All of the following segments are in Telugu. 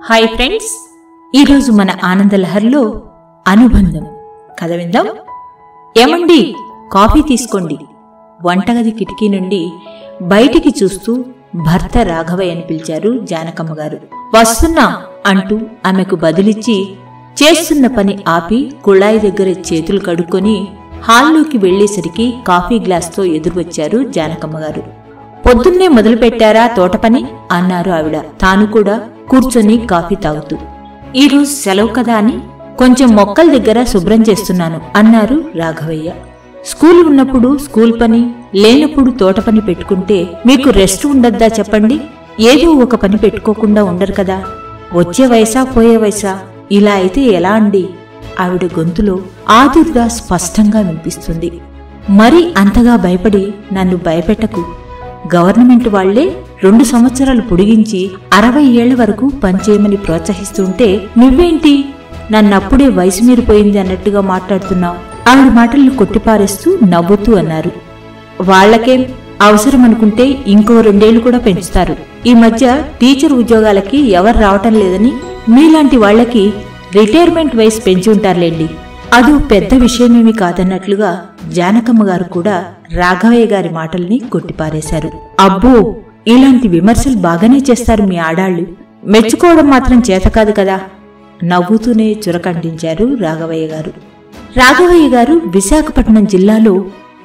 హాయ్ ఫ్రెండ్స్, ఈరోజు మన ఆనందలహర్లో అనుబంధం కథ విందాం. ఏమండి, కాఫీ తీసుకోండి. వంటగది కిటికీ నుండి బయటికి చూస్తూ భర్త రాఘవయ్య అని పిలిచారు జానకమ్మ గారు. వస్తున్నా అంటూ ఆమెకు బదులిచ్చి చేస్తున్న పని ఆపి కుళాయి దగ్గర చేతులు కడుక్కొని హాల్లోకి వెళ్లేసరికి కాఫీ గ్లాస్తో ఎదురువచ్చారు జానకమ్మ గారు. పొద్దున్నే మొదలుపెట్టారా తోట పని అన్నారు ఆవిడ, తాను కూడా కూర్చొని కాఫీ తాగుతూ. ఈరోజు సెలవు కదా అని కొంచెం మొక్కల దగ్గర శుభ్రం చేస్తున్నాను అన్నారు రాఘవయ్య. స్కూల్ ఉన్నప్పుడు స్కూల్ పని, లేనప్పుడు తోట పని పెట్టుకుంటే మీకు రెస్ట్ ఉండద్దా చెప్పండి? ఏదో ఒక పని పెట్టుకోకుండా ఉండరు కదా. వచ్చే వయసా పోయే వయసా? ఇలా అయితే ఎలా అండి? ఆవిడ గొంతులో ఆదుర్ద స్పష్టంగా వినిపిస్తుంది. మరీ అంతగా భయపడి నన్ను భయపెట్టకు. గవర్నమెంట్ వాళ్లే 2 సంవత్సరాలు పొడిగించి 60 ఏళ్ల వరకు పనిచేయమని ప్రోత్సహిస్తుంటే నువ్వేంటి నన్నప్పుడే వయసు మీరిపోయింది అన్నట్టుగా మాట్లాడుతున్నావు? ఆవిడ మాటలను కొట్టిపారేస్తూ నవ్వుతూ అన్నారు. వాళ్లకేం అవసరం అనుకుంటే ఇంకో 2 ఏళ్లు కూడా పెంచుతారు. ఈ మధ్య టీచర్ ఉద్యోగాలకి ఎవరు రావటం లేదని మీలాంటి వాళ్లకి రిటైర్మెంట్ వయసు పెంచి ఉంటారులేండి. అదో పెద్ద విషయమేమీ కాదన్నట్లుగా జానకమ్మ గారు కూడా రాఘవయ్య గారి మాటల్ని కొట్టిపారేశారు. అబ్బో, ఇలాంటి విమర్శలు బాగానే చేస్తారు మీ ఆడాళ్లు, మెచ్చుకోవడం మాత్రం చేతకాదు కదా. నవ్వుతూనే చురకంటించారు రాఘవయ్య గారు. రాఘవయ్య గారు విశాఖపట్నం జిల్లాలో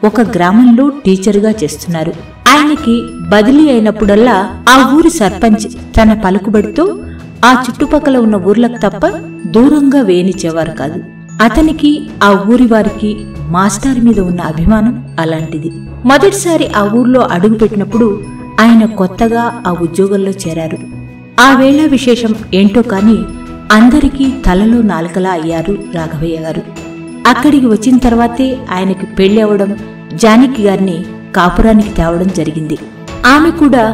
ఒక గ్రామంలో టీచరుగా చేస్తున్నారు. ఆయనకి బదిలీ అయినప్పుడల్లా ఆ ఊరి సర్పంచ్ తన పలుకుబడితో ఆ చుట్టుపక్కల ఉన్న ఊర్లకు తప్ప దూరంగా వేయనిచ్చేవారు కాదు. అతనికి ఆ ఊరి వారికి మాస్టర్ మీద ఉన్న అభిమానం అలాంటిది. మొదటిసారి ఆ ఊర్లో అడుగుపెట్టినప్పుడు ఆయన కొత్తగా ఆ ఉద్యోగంలో చేరారు. ఆ వేళ విశేషం ఏంటో కాని అందరికీ తలలో నాలుకలా అయ్యారు రాఘవయ్య గారు. అక్కడికి వచ్చిన తర్వాతే ఆయనకి పెళ్లి అవడం, జానకి గారిని కాపురానికి తేవడం జరిగింది. ఆమె కూడా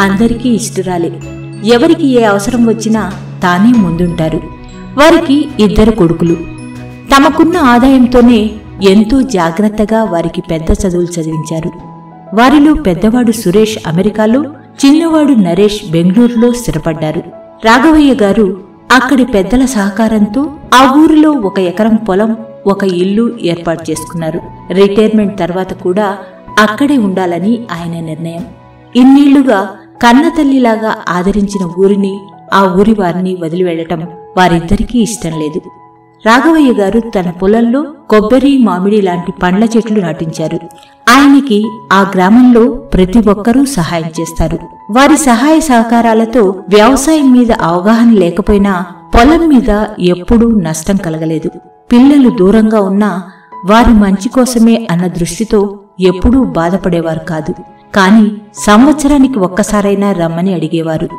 అందరికీ ఇష్టరాలే. ఎవరికి ఏ అవసరం వచ్చినా తానే ముందుంటారు. వారికి 2 కొడుకులు. తమకున్న ఆదాయంతోనే ఎంతో జాగ్రత్తగా వారికి పెద్ద చదువులు చదివించారు. వారిలో పెద్దవాడు సురేష్ అమెరికాలో, చిన్నవాడు నరేష్ బెంగళూరులో స్థిరపడ్డారు. రాఘవయ్య గారు అక్కడి పెద్దల సహకారంతో ఆ ఊరిలో 1 ఎకరం పొలం, 1 ఇల్లు ఏర్పాటు చేసుకున్నారు. రిటైర్మెంట్ తర్వాత కూడా అక్కడే ఉండాలని ఆయన నిర్ణయం. ఇన్నేళ్లుగా కన్నతల్లిలాగా ఆదరించిన ఊరిని, ఆ ఊరి వారిని వదిలి వెళ్లటం వారిద్దరికీ ఇష్టం లేదు. రాఘవయ్య గారు తన పొలంలో కొబ్బరి, మామిడి లాంటి పండ్ల చెట్లు నాటించారు. ఆయనకి ఆ గ్రామంలో ప్రతి ఒక్కరూ సహాయం చేస్తారు. వారి సహాయ సహకారాలతో వ్యవసాయం మీద అవగాహన లేకపోయినా పొలం మీద ఎప్పుడూ నష్టం కలగలేదు. పిల్లలు దూరంగా ఉన్నా వారి మంచి కోసమే అన్న దృష్టితో ఎప్పుడూ బాధపడేవారు కాదు. కాని సంవత్సరానికి ఒక్కసారైనా రమ్మని అడిగేవారు.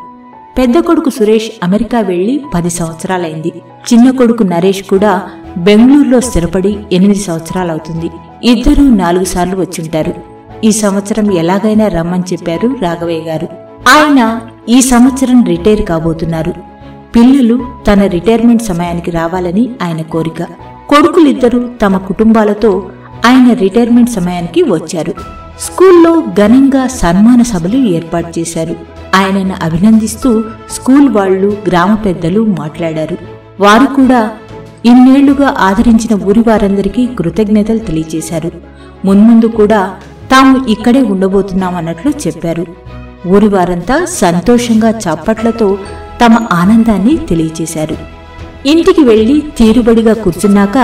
పెద్ద కొడుకు సురేష్ అమెరికా వెళ్లి 10 సంవత్సరాలైంది. చిన్న కొడుకు నరేష్ కూడా బెంగళూరులో స్థిరపడి 8 సంవత్సరాలవుతుంది. ఇద్దరూ 4 సార్లు వచ్చుంటారు. ఈ సంవత్సరం ఎలాగైనా రమ్మని చెప్పారు రాఘవయ్య గారు. ఆయన ఈ సంవత్సరం రిటైర్ కాబోతున్నారు. పిల్లలు తన రిటైర్మెంట్ సమయానికి రావాలని ఆయన కోరిక. కొడుకులిద్దరూ తమ కుటుంబాలతో ఆయన రిటైర్మెంట్ సమయానికి వచ్చారు. స్కూల్లో ఘనంగా సన్మాన సభలు ఏర్పాటు చేశారు. ఆయనను అభినందిస్తూ స్కూల్ వాళ్లు, గ్రామ పెద్దలు మాట్లాడారు. వారు కూడా ఇన్నేళ్లుగా ఆదరించిన ఊరి వారందరికీ కృతజ్ఞతలు తెలియచేశారు. మున్ముందు కూడా తాము ఇక్కడే ఉండబోతున్నామన్నట్లు చెప్పారు. ఊరి వారంతా సంతోషంగా చప్పట్లతో తమ ఆనందాన్ని తెలియచేశారు. ఇంటికి వెళ్లి తీరుబడిగా కూర్చున్నాక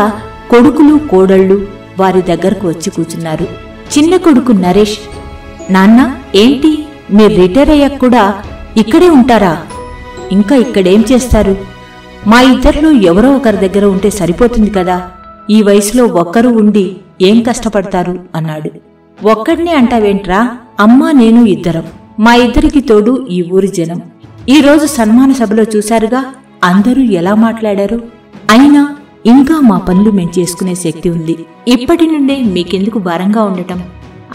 కొడుకులు, కోడళ్లు వారి దగ్గరకు వచ్చి కూర్చున్నారు. చిన్న కొడుకు నరేష్, నాన్న ఏంటి మీరు రిటైర్ అయ్యాక కూడా ఇక్కడే ఉంటారా? ఇంకా ఇక్కడేం చేస్తారు? మా ఇద్దరిలో ఎవరో ఒకరి దగ్గర ఉంటే సరిపోతుంది కదా. ఈ వయసులో ఒక్కరు ఉండి ఏం కష్టపడతారు అన్నాడు. ఒక్కడినే అంటావేంట్రా? అమ్మా నేను ఇద్దరం. మా ఇద్దరికి తోడు ఈ ఊరి జనం. ఈ రోజు సన్మాన సభలో చూశారుగా అందరూ ఎలా మాట్లాడారు. అయినా ఇంకా మా పనులు మేం చేసుకునే శక్తి ఉంది. ఇప్పటి నుండే మీకెందుకు భారంగా ఉండటం?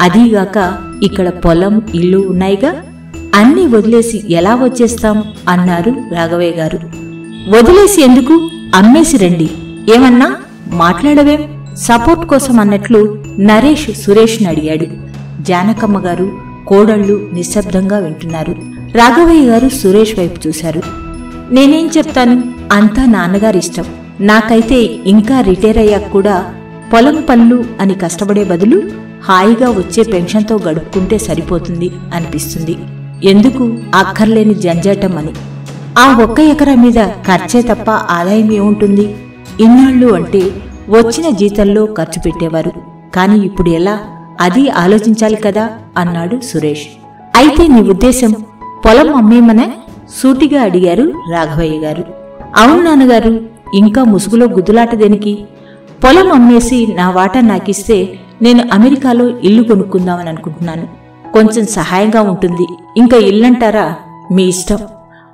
అదీగాక ఇక్కడ పొలం, ఇల్లు ఉన్నాయిగా, అన్నీ వదిలేసి ఎలా వచ్చేస్తాం అన్నారు రాఘవయ్య గారు. వదిలేసి ఎందుకు? అమ్మేసి రండి. ఏమన్నా మాట్లాడవేం? సపోర్ట్ కోసం అన్నట్లు నరేష్ సురేష్ని అడిగాడు. జానకమ్మ గారు, కోడళ్లు నిశ్శబ్దంగా వింటున్నారు. రాఘవయ్య గారు సురేష్ వైపు చూశారు. నేనేం చెప్తాను, అంతా నాన్నగారిష్టం. నాకైతే ఇంకా రిటైర్ అయ్యాక కూడా పొలం పనులు అని కష్టపడే బదులు హాయిగా వచ్చే పెన్షన్తో గడుపుకుంటే సరిపోతుంది అనిపిస్తుంది. ఎందుకు అక్కర్లేని జంజాటం అని. ఆ 1 ఎకరా మీద ఖర్చే తప్ప ఆదాయం ఏముంటుంది? ఇన్నాళ్ళు అంటే వచ్చిన జీతంలో ఖర్చు పెట్టేవారు. కాని ఇప్పుడు ఎలా, అది ఆలోచించాలి కదా అన్నాడు సురేష్. అయితే నీ ఉద్దేశం పొలం అమ్మేమనే? సూటిగా అడిగారు రాఘవయ్య గారు. అవును నాన్నగారు, ఇంకా ముసుగులో గుద్దులాట దేనికి? పొలం అమ్మేసి నా వాటా నాకిస్తే నేను అమెరికాలో ఇల్లు కొనుక్కుందామని అనుకుంటున్నాను. కొంచెం సహాయంగా ఉంటుంది. ఇంకా ఇల్లంటారా, మీ ఇష్టం.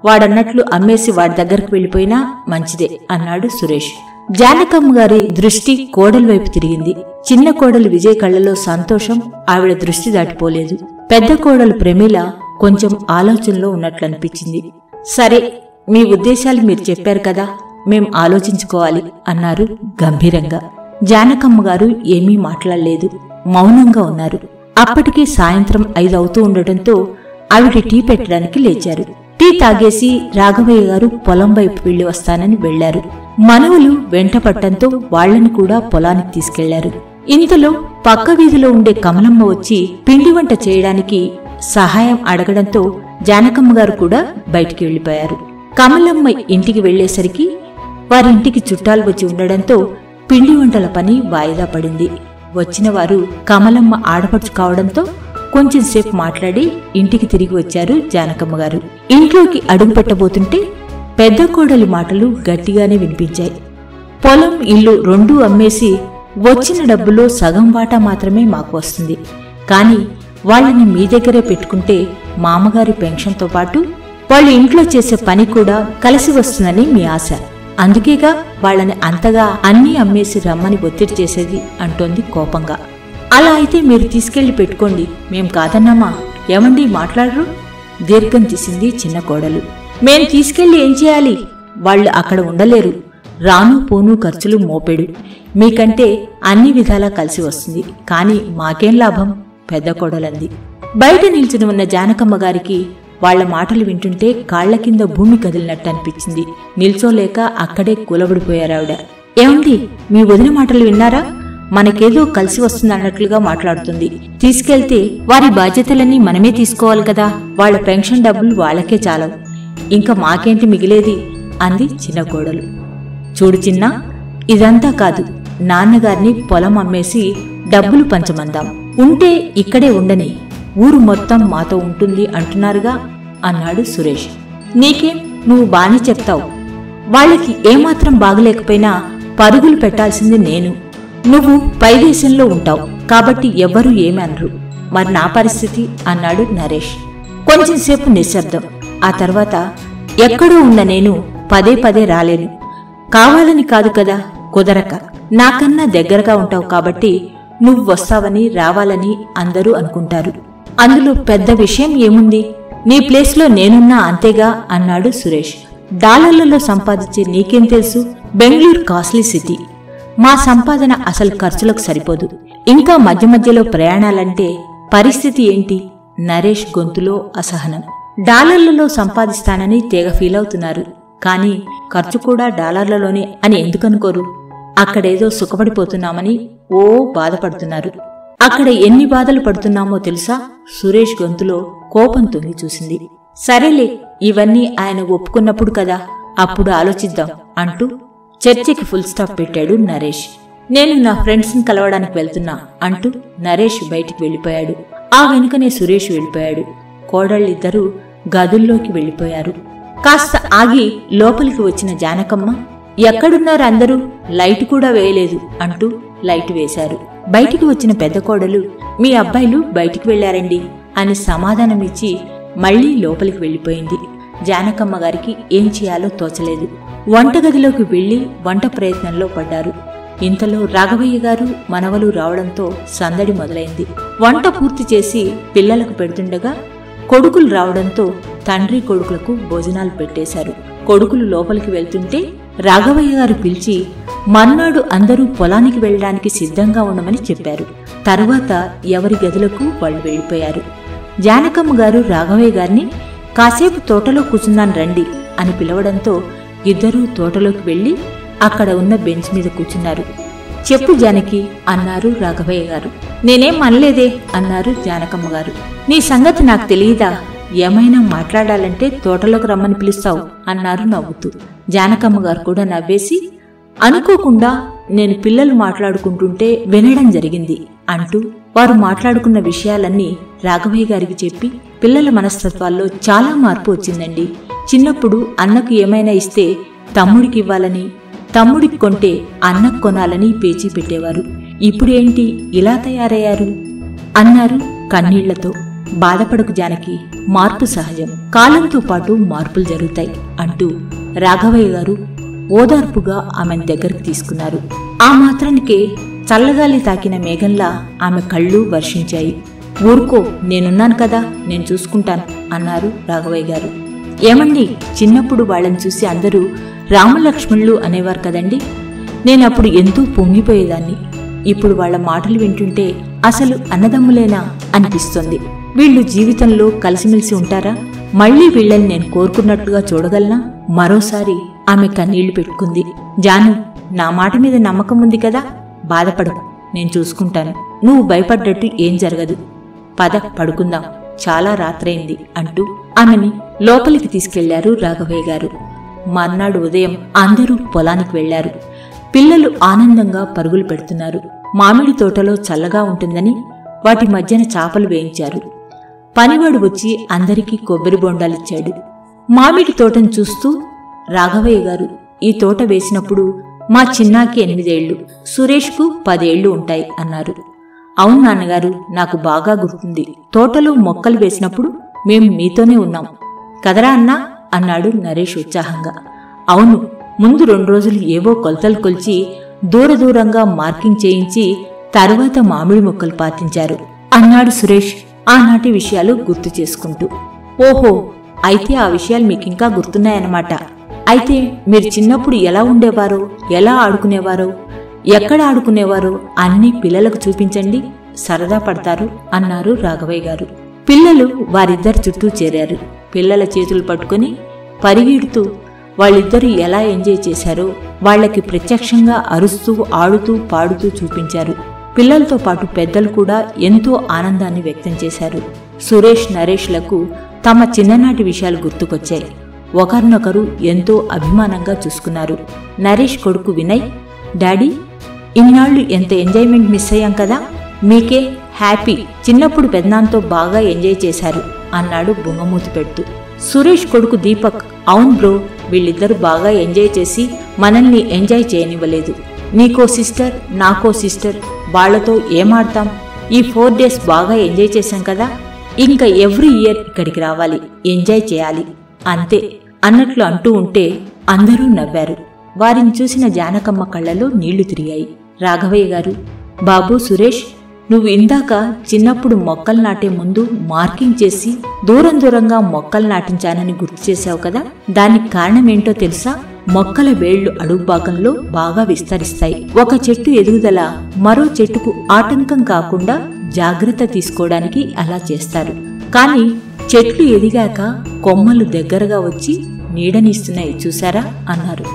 వాడన్నట్లు అమ్మేసి వాడి దగ్గరకు వెళ్ళిపోయినా మంచిదే అన్నాడు సురేష్. జానకమ్మ గారి దృష్టి కోడలి వైపు తిరిగింది. చిన్న కోడలు విజయ్ కళ్లలో సంతోషం ఆవిడ దృష్టి దాటిపోలేదు. పెద్ద కోడలు ప్రమీల కొంచెం ఆలోచనలో ఉన్నట్లనిపించింది. సరే, మీ ఉద్దేశాలు మీరు చెప్పారు కదా, మేం ఆలోచించుకోవాలి అన్నారు గంభీరంగా. జానకమ్మ గారు ఏమీ మాట్లాడలేదు, మౌనంగా ఉన్నారు. అప్పటికి సాయంత్రం 5 అవుతూ ఉండటంతో ఆవిడ టీ పెట్టడానికి లేచారు. టీ తాగేసి రాఘవయ్య గారు పొలం వైపు వెళ్లి వస్తానని వెళ్లారు. మనవలు వెంటపట్టంతో వాళ్లను కూడా పొలానికి తీసుకెళ్లారు. ఇంతలో పక్క వీధిలో ఉండే కమలమ్మ వచ్చి పిండి వంట చేయడానికి సహాయం అడగడంతో జానకమ్మ గారు కూడా బయటికి వెళ్లిపోయారు. కమలమ్మ ఇంటికి వెళ్లేసరికి వారింటికి చుట్టాలు వచ్చి ఉండడంతో పిండి వంటల పని వాయిదా పడింది. వచ్చిన వారు కమలమ్మ ఆడపడుచు కావడంతో కొంచెంసేపు మాట్లాడి ఇంటికి తిరిగి వచ్చారు జానకమ్మ గారు. ఇంట్లోకి అడుగు పెట్టబోతుంటే పెద్ద కోడలి మాటలు గట్టిగానే వినిపించాయి. పొలం ఇల్లు రెండూ అమ్మేసి వచ్చిన డబ్బులో సగం వాటా మాత్రమే మాకు వస్తుంది. కాని వాళ్ళని మీ దగ్గరే పెట్టుకుంటే మామగారి పెన్షన్తో పాటు వాళ్ళు ఇంట్లో చేసే పని కూడా కలిసి వస్తుందని మీ ఆశ. అందుకేగా వాళ్ళని అంతగా అన్నీ అమ్మేసి రమ్మని ఒత్తిడి చేసేది అంటోంది కోపంగా. అలా అయితే మీరు తీసుకెళ్లి పెట్టుకోండి, మేం కాదన్నామా? ఏమండి మాట్లాడరు? దీర్ఘం తీసింది చిన్న కోడలు. మేం తీసుకెళ్లి ఏం చేయాలి? వాళ్ళు అక్కడ ఉండలేరు. రాను పోను ఖర్చులు మోపెడు. మీకంటే అన్ని విధాలా కలిసి వస్తుంది. కాని మాకేం లాభం? పెద్ద కోడలంది. బయట నిల్చుని ఉన్న జానకమ్మ గారికి వాళ్ల మాటలు వింటుంటే కాళ్ల కింద భూమి కదిలినట్టు అనిపించింది. నిల్చోలేక అక్కడే కూలబడిపోయారావిడ. ఏమండి, మీ వదిన మాటలు విన్నారా? మనకేదో కలిసి వస్తుందన్నట్లుగా మాట్లాడుతుంది. తీసుకెళ్తే వారి బాధ్యతలన్నీ మనమే తీసుకోవాలి కదా. వాళ్ల పెన్షన్ డబ్బులు వాళ్లకే చాలవు, ఇంకా మాకేంటి మిగిలేది అంది చిన్న కోడలు. చూడు చిన్నా, ఇదంతా కాదు. నాన్నగారిని పొలం అమ్మేసి డబ్బులు పంచమందాం. ఉంటే ఇక్కడే ఉండని, ఊరు మొత్తం మాతో ఉంటుంది అంటున్నారుగా అన్నాడు సురేష్. నీకేం, నువ్వు బానే చెప్తావు. వాళ్ళకి ఏమాత్రం బాగలేకపోయినా పరుగులు పెట్టాల్సింది నేను. నువ్వు పైదేశంలో ఉంటావు కాబట్టి ఎవ్వరూ ఏమి అనరు. మరి నా పరిస్థితి అన్నాడు నరేష్. కొంచెంసేపు నిశ్శబ్దం. ఆ తర్వాత ఎక్కడో ఉన్న నేను పదే పదే రాలేను. కావాలని కాదు కదా, కుదరక. నాకన్నా దగ్గరగా ఉంటావు కాబట్టి నువ్వు వస్తావని రావాలని అందరూ అనుకుంటారు. అందులో పెద్ద విషయం ఏముంది? నీ ప్లేస్లో నేనున్నా అంతేగా అన్నాడు సురేష్. డాలర్లలో సంపాదించే నీకేం తెలుసు? Bengaluru costly city. మా సంపాదన అసలు ఖర్చులకు సరిపోదు. ఇంకా మధ్య మధ్యలో ప్రయాణాలంటే పరిస్థితి ఏంటి? నరేష్ గొంతులో అసహనం. డాలర్లలో సంపాదిస్తానని తెగ ఫీలవుతున్నారు. కాని ఖర్చు కూడా డాలర్లలోనే అని ఎందుకనుకోరు? అక్కడేదో సుఖపడిపోతున్నామని ఓ బాధపడుతున్నారు. అక్కడ ఎన్ని బాధలు పడుతున్నామో తెలుసా? సురేష్ గొంతులో కోపం తొంగి చూసింది. సరేలే, ఇవన్నీ ఆయన ఒప్పుకున్నప్పుడు కదా, అప్పుడు ఆలోచిద్దాం అంటూ చర్చకి ఫుల్ స్టాప్ పెట్టాడు నరేష్. నేను నా ఫ్రెండ్స్ని కలవడానికి వెళ్తున్నా అంటూ నరేష్ బయటికి వెళ్లిపోయాడు. ఆ వెనుకనే సురేష్ వెళ్లిపోయాడు. కోడళ్ళిద్దరూ గదుల్లోకి వెళ్లిపోయారు. కాస్త ఆగి లోపలికి వచ్చిన జానకమ్మ, ఎక్కడున్నారు అందరూ? లైట్ కూడా వేయలేదు అంటూ లైట్ వేశారు. బయటికి వచ్చిన పెద్ద కోడలు, మీ అబ్బాయిలు బయటికి వెళ్లారండి అని సమాధానమిచ్చి మళ్లీ లోపలికి వెళ్లిపోయింది. జానకమ్మ గారికి ఏం చేయాలో తోచలేదు. వంటగదిలోకి వెళ్లి వంట ప్రయత్నంలో పడ్డారు. ఇంతలో రాఘవయ్య గారు మనవలు రావడంతో సందడి మొదలైంది. వంట పూర్తి చేసి పిల్లలకు పెడుతుండగా కొడుకులు రావడంతో తండ్రి కొడుకులకు భోజనాలు పెట్టేశారు. కొడుకులు లోపలికి వెళ్తుంటే రాఘవయ్య గారు పిలిచి మర్నాడు అందరూ పొలానికి వెళ్లడానికి సిద్ధంగా ఉండమని చెప్పారు. తరువాత ఎవరి గదులకు వాళ్ళు వెళ్లిపోయారు. జానకమ్మ గారు రాఘవయ్య గారిని, కాసేపు తోటలో కూర్చున్నాను రండి అని పిలవడంతో ఇద్దరూ తోటలోకి వెళ్లి అక్కడ ఉన్న బెంచ్ మీద కూర్చున్నారు. చెప్పు జానకి అన్నారు రాఘవయ్య గారు. నేనేం అనలేదే అన్నారు జానకమ్మ గారు. నీ సంగతి నాకు తెలియదా? ఏమైనా మాట్లాడాలంటే తోటలోకి రమ్మని పిలుస్తావు అన్నారు నవ్వుతూ. జానకమ్మ గారు కూడా నవ్వేసి, అనుకోకుండా నేను పిల్లలు మాట్లాడుకుంటుంటే వినడం జరిగింది అంటూ వారు మాట్లాడుకున్న విషయాలన్నీ రాఘవయ్య గారికి చెప్పి, పిల్లల మనస్తత్వాల్లో చాలా మార్పు వచ్చిందండి. చిన్నప్పుడు అన్నకు ఏమైనా ఇస్తే తమ్ముడికి ఇవ్వాలని, తమ్ముడికి కొంటే అన్నకు కొనాలని పేచీ పెట్టేవారు. ఇప్పుడేంటి ఇలా తయారయ్యారు అన్నారు కన్నీళ్లతో. బాధపడకు జానకి, మార్పు సహజం, కాలంతో పాటు మార్పులు జరుగుతాయి అంటూ రాఘవయ్య గారు ఓదార్పుగా ఆమెను దగ్గరకు తీసుకున్నారు. ఆ మాత్రానికే చల్లగాలి తాకిన మేఘంలా ఆమె కళ్ళు వర్షించాయి. ఊరుకో, నేనున్నాను కదా, నేను చూసుకుంటాను అన్నారు రాఘవయ్య గారు. ఏమండి, చిన్నప్పుడు వాళ్ళని చూసి అందరూ రామలక్ష్మణులు అనేవారు కదండి. నేనప్పుడు ఎంతో పొంగిపోయేదాన్ని. ఇప్పుడు వాళ్ల మాటలు వింటుంటే అసలు అన్నదమ్ములేనా అనిపిస్తుంది. వీళ్లు జీవితంలో కలిసిమెలిసి ఉంటారా? మళ్లీ వీళ్లని నేను కోరుకున్నట్లుగా చూడగలనా? మరోసారి ఆమె కన్నీళ్లు పెట్టుకుంది. జాను, నా మాట మీద నమ్మకం ఉంది కదా, బాధపడకు, నేను చూసుకుంటాను. నువ్వు భయపడ్డట్టు ఏం జరగదు. పద పడుకుందాం, చాలా రాత్రైంది అంటూ ఆమెని లోపలికి తీసుకెళ్లారు రాఘవయ్య గారు. మర్నాడు ఉదయం అందరూ పొలానికి వెళ్లారు. పిల్లలు ఆనందంగా పరుగులు పెడుతున్నారు. మామిడి తోటలో చల్లగా ఉంటుందని వాటి మధ్యన చాపలు వేయించారు. పనివాడు వచ్చి అందరికీ కొబ్బరి బొండాలిచ్చాడు. మామిడి తోటను చూస్తూ రాఘవయ్య గారు, ఈ తోట వేసినప్పుడు మా చిన్నాకి 8 ఏళ్లు, సురేష్కు 10 ఏళ్లు ఉంటాయి అన్నారు. అవును నాన్నగారు, నాకు బాగా గుర్తుంది. తోటలో మొక్కలు వేసినప్పుడు మేం మీతోనే ఉన్నాం కదరా అన్నా అన్నాడు నరేష్ ఉత్సాహంగా. అవును, ముందు 2 రోజులు ఏవో కొలతలు కొల్చి దూరంగా మార్కింగ్ చేయించి తరువాత మామిడి మొక్కలు పాతించారు అన్నాడు సురేష్ ఆనాటి విషయాలు గుర్తు చేసుకుంటూ. ఓహో, అయితే ఆ విషయాలు మీకింకా గుర్తున్నాయన్నమాట. అయితే మీరు చిన్నప్పుడు ఎలా ఉండేవారో, ఎలా ఆడుకునేవారో, ఎక్కడ ఆడుకునేవారో అన్నీ పిల్లలకు చూపించండి, సరదా పడతారు అన్నారు రాఘవయ్య గారు. పిల్లలు వారిద్దరి చుట్టూ చేరారు. పిల్లల చేతులు పట్టుకుని పరిగెడుతూ వాళ్ళిద్దరూ ఎలా ఎంజాయ్ చేశారో వాళ్లకి ప్రత్యక్షంగా అరుస్తూ ఆడుతూ పాడుతూ చూపించారు. పిల్లలతో పాటు పెద్దలు కూడా ఎంతో ఆనందాన్ని వ్యక్తం చేశారు. సురేష్, నరేష్లకు తమ చిన్ననాటి విషయాలు గుర్తుకొచ్చాయి. ఒకరినొకరు ఎంతో అభిమానంగా చూసుకున్నారు. నరేష్ కొడుకు వినయ్, డాడీ, ఇన్నాళ్లు ఎంత ఎంజాయ్మెంట్ మిస్ అయ్యాం కదా, మీకే హ్యాపీ, చిన్నప్పుడు పెద్దనాన్నతో బాగా ఎంజాయ్ చేశారు అన్నాడు బొంగమూతి పెడుతూ. సురేష్ కొడుకు దీపక్, అవును బ్రో, వీళ్ళిద్దరూ బాగా ఎంజాయ్ చేసి మనల్ని ఎంజాయ్ చేయనివ్వలేదు. నీకో సిస్టర్, నాకో సిస్టర్, వాళ్లతో ఏమాడతాం? ఈ 4 days బాగా ఎంజాయ్ చేశాం కదా, ఇంకా ఎవ్రీ ఇయర్ ఇక్కడికి రావాలి, ఎంజాయ్ చేయాలి అంతే అన్నట్లు అంటూ ఉంటే అందరూ నవ్వారు. వారిని చూసిన జానకమ్మ కళ్లలో నీళ్లు తిరిగాయి. రాఘవయ్య గారు, బాబూ సురేష్, నువ్వు ఇందాక చిన్నప్పుడు మొక్కలు నాటే ముందు మార్కింగ్ చేసి దూరంగా మొక్కలు నాటించానని గుర్తు చేశావు కదా, దానికి కారణమేంటో తెలుసా? మొక్కల వేళ్లు అడుగు భాగంలో బాగా విస్తరిస్తాయి. ఒక చెట్టు ఎదుగుదల మరో చెట్టుకు ఆటంకం కాకుండా జాగ్రత్త తీసుకోవడానికి అలా చేస్తారు. కానీ చెట్లు ఎదిగాక కొమ్మలు దగ్గరగా వచ్చి నీడనిస్తున్నాయి చూసారా అన్నారు.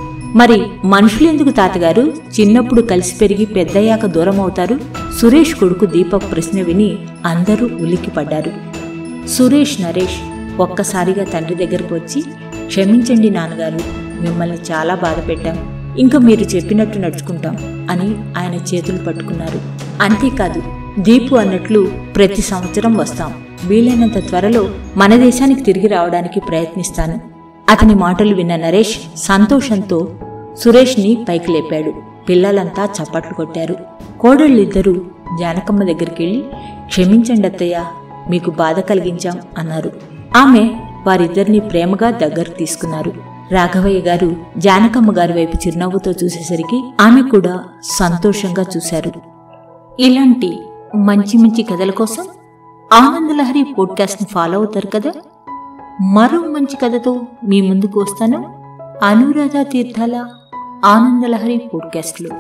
మరి మనుషులెందుకు తాతగారు చిన్నప్పుడు కలిసి పెరిగి పెద్దయ్యాక దూరం అవుతారు? సురేష్ కొడుకు దీపక్ ప్రశ్న విని అందరూ ఉలిక్కిపడ్డారు. సురేష్, నరేష్ ఒక్కసారిగా తండ్రి దగ్గరకు వచ్చి, క్షమించండి నాన్నగారు, మిమ్మల్ని చాలా బాధ పెట్టాం, ఇంకా మీరు చెప్పినట్టు నడుచుకుంటాం అని ఆయన చేతులు పట్టుకున్నారు. అంతేకాదు, దీపు అన్నట్లు ప్రతి సంవత్సరం వస్తాం, వీలైనంత త్వరలో మన దేశానికి తిరిగి రావడానికి ప్రయత్నిస్తాను. అతని మాటలు విన్న నరేష్ సంతోషంతో సురేష్ని పైకి లేపాడు. పిల్లలంతా చప్పట్లు కొట్టారు. కోడళ్ళిద్దరూ జానకమ్మ దగ్గరికెళ్లి, క్షమించండి అత్తయ్య, మీకు బాధ కలిగించాం అన్నారు. ఆమె వారిద్దరినీ ప్రేమగా దగ్గరకు తీసుకున్నారు. రాఘవయ్య గారు జానకమ్మ గారి వైపు చిరునవ్వుతో చూసేసరికి ఆమె కూడా సంతోషంగా చూశారు. ఇలాంటి మంచి మంచి కథల కోసం ఆనందలహరి పోడ్కాస్ట్ని ఫాలో అవుతారు కదా. మరో మంచి కథతో మీ ముందుకు వస్తాను. అనురాధ తీర్థాల ఆనందలహరి పోడ్కాస్ట్లో.